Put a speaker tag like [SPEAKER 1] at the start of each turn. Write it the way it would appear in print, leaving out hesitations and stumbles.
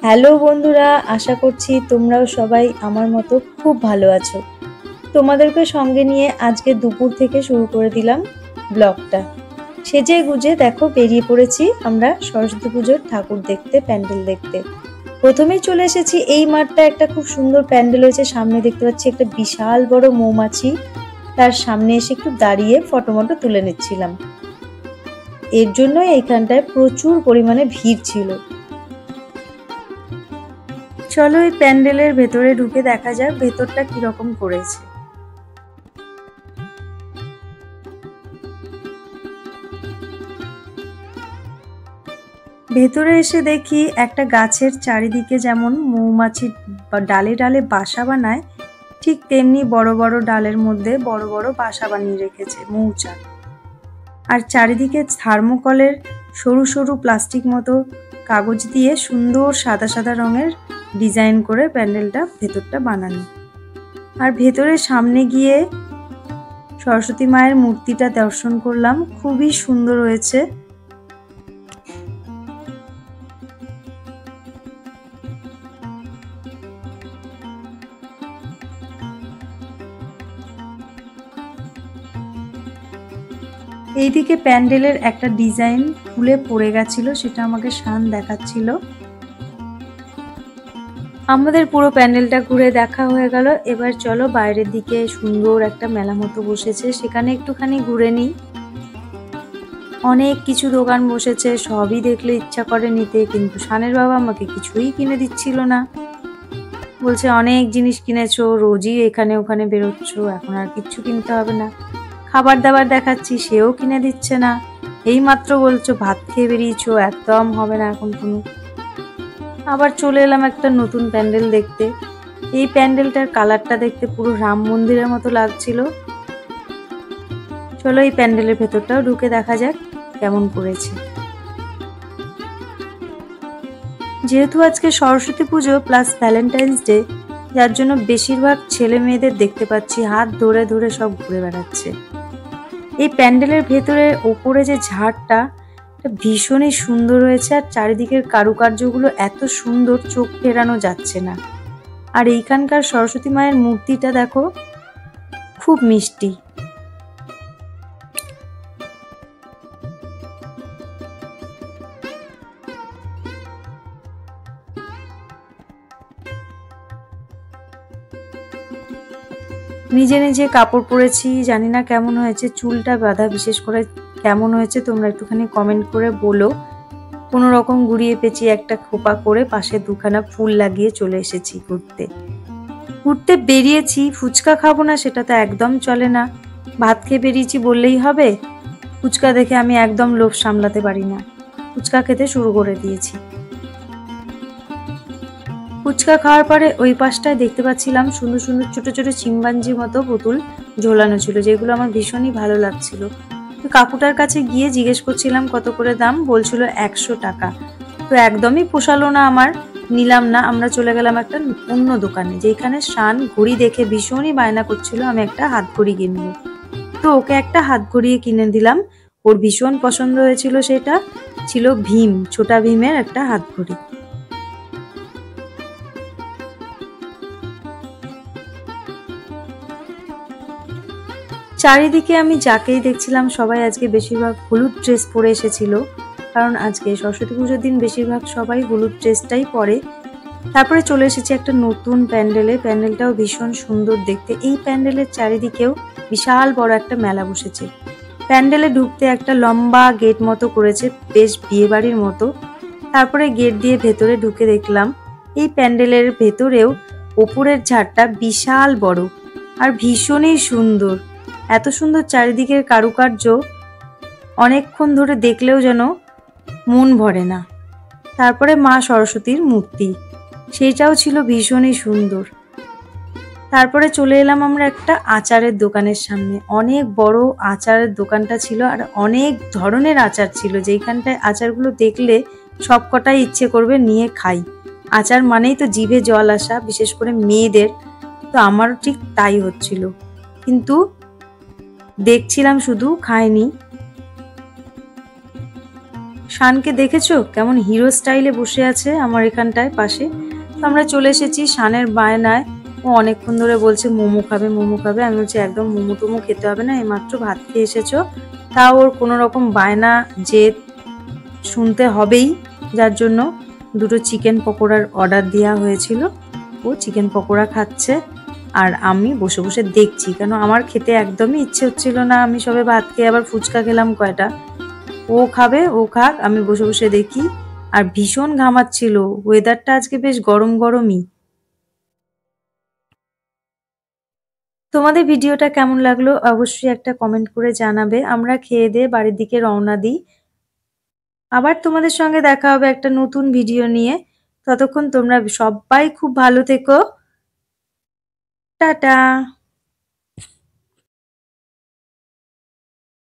[SPEAKER 1] Hello বন্ধুরা, আশা করছি তোমরাও সবাই আমার মতো খুব ভালো আছো। তোমাদেরকে সঙ্গে নিয়ে আজকে দুপুর থেকে শুরু করে দিলাম ব্লগটা। সেজে গুজে দেখো বেরিয়ে পড়েছি আমরা সরস্বতী পুজোর ঠাকুর দেখতে, প্যান্ডেল দেখতে। প্রথমেই চলে এসেছি এই মাঠটা, একটা খুব সুন্দর প্যান্ডেল হয়েছে। সামনে দেখতে পাচ্ছি একটা বিশাল বড় মৌমাছি, তার সামনে এসে একটু দাঁড়িয়ে ফটো তুলে নিচ্ছিলাম। এর জন্য এইখানটায় প্রচুর পরিমাণে ভিড় ছিল। চলো এই প্যান্ডেলের ভেতরে ঢুকে দেখা যাক ভেতরটা কিরকম করেছে। ভেতরে এসে দেখি একটা গাছের চারিদিকে যেমন মৌমাছি ডালে ডালে বাসা বানায়, ঠিক তেমনি বড় বড় ডালের মধ্যে বড় বড় বাসা বানিয়ে রেখেছে মৌচাক। আর চারিদিকে থার্মোকলের সরু সরু প্লাস্টিক মতো কাগজ দিয়ে সুন্দর সাদা সাদা রঙের ডিজাইন করে প্যান্ডেলটা ভেতরটা বানানো। আর ভেতরে সামনে গিয়ে সরস্বতী মায়ের মূর্তিটা দর্শন করলাম, খুবই সুন্দর হয়েছে। এইদিকে প্যান্ডেলের একটা ডিজাইন খুলে পড়ে গেছিল, সেটা আমাকে শান দেখাচ্ছিল। আমাদের পুরো প্যান্ডেলটা ঘুরে দেখা হয়ে গেল। এবার চলো বাইরের দিকে সুন্দর একটা মেলা মতো বসেছে, সেখানে একটুখানি ঘুরে নিই। অনেক কিছু দোকান বসেছে, সবই দেখলে ইচ্ছা করে নিতে, কিন্তু শানের বাবা আমাকে কিছুই কিনে দিচ্ছিল না। বলছে অনেক জিনিস কিনেছো, রোজই এখানে ওখানে বেরোচ্ছ, এখন আর কিচ্ছু কিনতে হবে না। খাবার দাবার দেখাচ্ছি, সেও কিনে দিচ্ছে না। এই মাত্র বলছো ভাত খেয়ে বেরিয়েছো, একদম হবে না এখন কোনো। আবার চলে এলাম একটা নতুন প্যান্ডেল দেখতে। এই প্যান্ডেলটার কালারটা দেখতে পুরো রাম মন্দিরের মতো লাগছিল। চলো এই প্যান্ডেলের ভেতরটাও ঢুকে দেখা যাক কেমন করেছে। যেহেতু আজকে সরস্বতী পুজো প্লাস ভ্যালেন্টাইন্স ডে, যার জন্য বেশিরভাগ ছেলে মেয়েদের দেখতে পাচ্ছি হাত ধরে ধরে সব ঘুরে বেড়াচ্ছে। এই প্যান্ডেলের ভেতরে ওপরে যে ঝাড়টা ভীষণই সুন্দর হয়েছে, আর চারিদিকের কারুকার্যগুলো এত সুন্দর চোখ ফেরানো যাচ্ছে না। আর এইখানকার সরস্বতী মায়ের মূর্তিটা দেখো, খুব মিষ্টি। নিজে নিজে কাপড় পরেছি, জানি না কেমন হয়েছে, চুলটা বাঁধা বিশেষ করে কেমন হয়েছে তোমরা একটুখানি কমেন্ট করে বলো। কোনো রকম ঘুরিয়ে পেঁচিয়ে একটা খোপা করে পাশে দুখানা ফুল লাগিয়ে চলে এসেছি ঘুরতে। ঘুরতে বেরিয়েছি, ফুচকা খাবো না সেটা তো একদম চলে না। ভাত খেয়ে বেরিয়েছি বললেই হবে? ফুচকা দেখে আমি একদম লোভ সামলাতে পারি না, ফুচকা খেতে শুরু করে দিয়েছি। ফুচকা খাওয়ার পরে ওই পাশটায় দেখতে পাচ্ছিলাম সুন্দর সুন্দর ছোট ছোট চিম্বাঞ্জির মতো পুতুল ঝোলানো ছিল, যেগুলো আমার ভীষণই ভালো লাগছিল। তো কাকুটার কাছে গিয়ে জিজ্ঞেস করছিলাম কত করে দাম, বলছিল 100 টাকা। তো একদমই পোষালো না আমার, নিলাম না। আমরা চলে গেলাম একটা অন্য দোকানে, যেখানে শান ঘড়ি দেখে ভীষণই বায়না করছিল আমি একটা হাত ঘড়ি কিনবো। তো ওকে একটা হাত ঘড়ি কিনে দিলাম, ওর ভীষণ পছন্দ হয়েছিল। সেটা ছিল ভীম, ছোটা ভীমের একটা হাত ঘড়ি। চারিদিকে আমি যাকেই দেখছিলাম সবাই আজকে বেশিরভাগ হলুদ ড্রেস পরে এসেছিল, কারণ আজকে সরস্বতী পুজোর দিন বেশিরভাগ সবাই হলুদ ড্রেসটাই পরে। তারপরে চলে এসেছি একটা নতুন প্যান্ডেলে, প্যান্ডেলটাও ভীষণ সুন্দর দেখতে। এই প্যান্ডেলের চারিদিকেও বিশাল বড় একটা মেলা বসেছে। প্যান্ডেলে ঢুকতে একটা লম্বা গেট মতো করেছে, বেশ বিয়েবাড়ির মতো। তারপরে গেট দিয়ে ভেতরে ঢুকে দেখলাম এই প্যান্ডেলের ভেতরেও ওপরের ঝাড়টা বিশাল বড় আর ভীষণই সুন্দর। এত সুন্দর চারিদিকের কারুকার্য, অনেকক্ষণ ধরে দেখলেও যেন মন ভরে না। তারপরে মা সরস্বতীর মূর্তি, সেইটাও ছিল ভীষণই সুন্দর। তারপরে চলে এলাম আমরা একটা আচারের দোকানের সামনে। অনেক বড় আচারের দোকানটা ছিল, আর অনেক ধরনের আচার ছিল, যেইখানটায় আচারগুলো দেখলে সবকটাই ইচ্ছে করবে নিয়ে খাই। আচার মানেই তো জিভে জল আসা, বিশেষ করে মেয়েদের। তো আমারও ঠিক তাই হচ্ছিল, কিন্তু দেখছিলাম শুধু, খাইনি। শানকে দেখেছো কেমন হিরো স্টাইলে বসে আছে আমার এখানটায় পাশে। তো আমরা চলে এসেছি শানের বায়নায়। ও অনেকক্ষণ ধরে বলছে মোমো খাবে মোমো খাবে। আমি বলছি একদম মোমো টোমো খেতে হবে না, এইমাত্র ভাত খেয়ে এসেছো। তাও ওর কোনো রকম বায়না যে শুনতে হবেই, যার জন্য দুটো চিকেন পকোড়ার অর্ডার দেওয়া হয়েছিল। ও চিকেন পকোড়া খাচ্ছে আর আমি বসে বসে দেখছি, কেন আমার খেতে একদমই ইচ্ছে হচ্ছিল না। আমি সবে ভাত খেয়ে আবার ফুচকা খেলাম কয়টা। ও খাবে, ও খাক, আমি বসে বসে দেখি। আর ভীষণ ঘামাচ্ছিল, ওয়েদারটা আজকে বেশ গরম গরমই। তোমাদের ভিডিওটা কেমন লাগলো অবশ্যই একটা কমেন্ট করে জানাবে। আমরা খেয়ে দিয়ে বাড়ির দিকে রওনা দিই। আবার তোমাদের সঙ্গে দেখা হবে একটা নতুন ভিডিও নিয়ে। ততক্ষণ তোমরা সবাই খুব ভালো থেকো। টাটা।